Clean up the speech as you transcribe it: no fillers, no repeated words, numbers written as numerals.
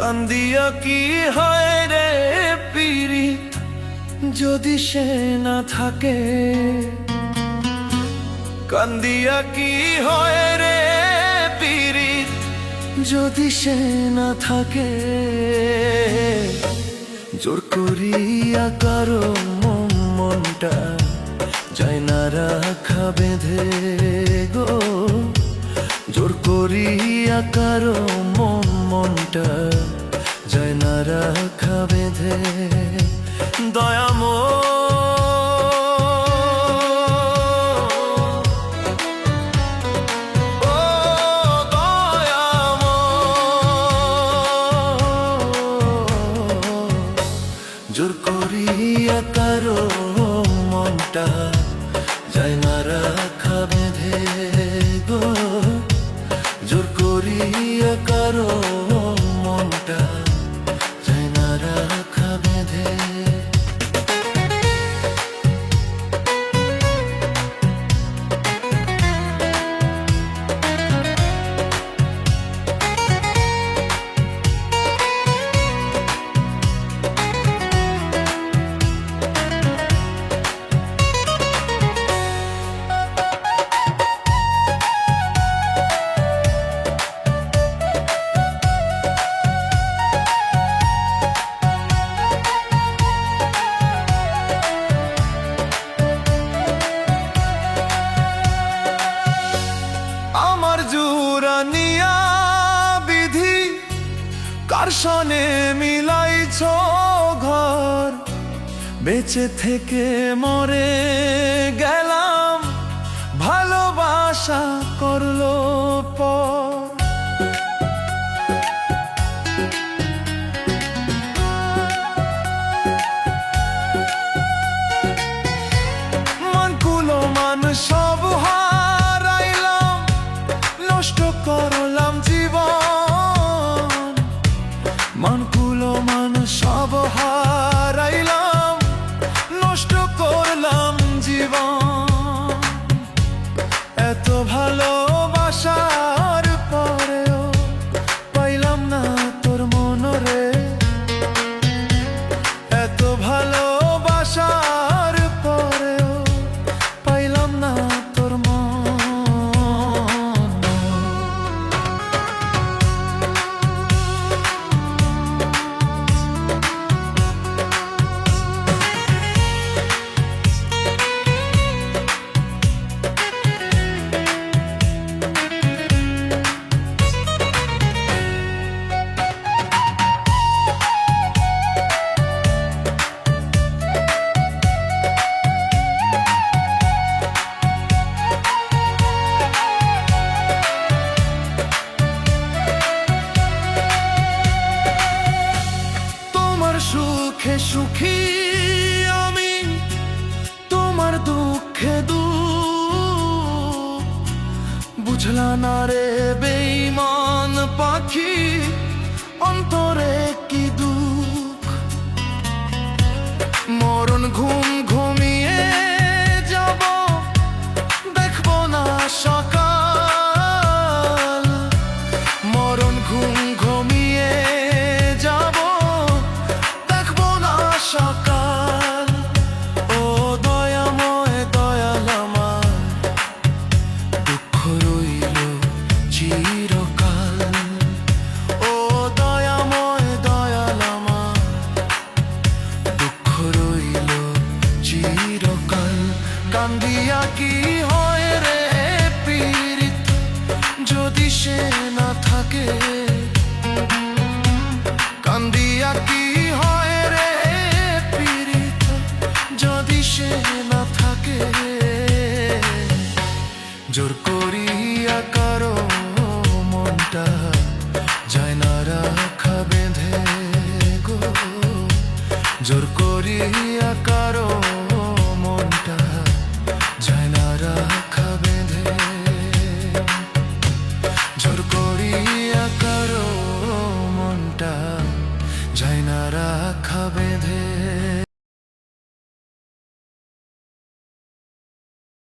কান্দিয়া কি হয় রে পীড়িত যদি সে না থাকে, কান্দিয়া কি হয় রে পীড়িত যদি সে না থাকে। জোর করিয়া কারো মনটা যায় না রাখা বেঁধে গো, জোর করিয়া কারো মনটা যায় না রাখা বেঁধে। দয়াময় জোর করিয়া কারো মনটা যায় না রাখা বেঁধে গো, জোর করিয়া কারো মনটা যায় না রাখা বেঁধে। জুরানিয়া বিধি কার সনে মিলাইছ ঘর, বেঁচে থেকে মরে গেলাম ভালোবাসা করলো পর। মান কুলো মান সব নষ্ট করলাম জীবন, মানকুলো মান সব হারাইলাম, নষ্ট করলাম জীবন। এত ভালোবাসার পরেও পাইলাম না তোর মনরে, এত ভালোবাসার পরেও পাইলাম না তোর মন। সুখে সুখী আমি, তোমার দুঃখে দুঃখ বুঝলা না রে বেঈমান পাখি, অন্তরে কি দুঃখ। মরণ ঘুম ঘুমিয়ে যাব, দেখবো না সকাল। মরণ ঘুম ঘুমিয়ে সকাল। ও দয়াময় দয়াল আমার, দুঃখ রইল চিরকাল। ও দয়াময় দয়াল আমার, দুঃখ রইল চিরকাল। কান্দিয়া কি হয় রে পীড়িত যদি সে না থাকে, কান্দিয়া কি হয় রে যদি সে না থাকে। জোর করিয়া কারো মনটা যায় না রাখা বেঁধে গো, জোর করিয়া কারো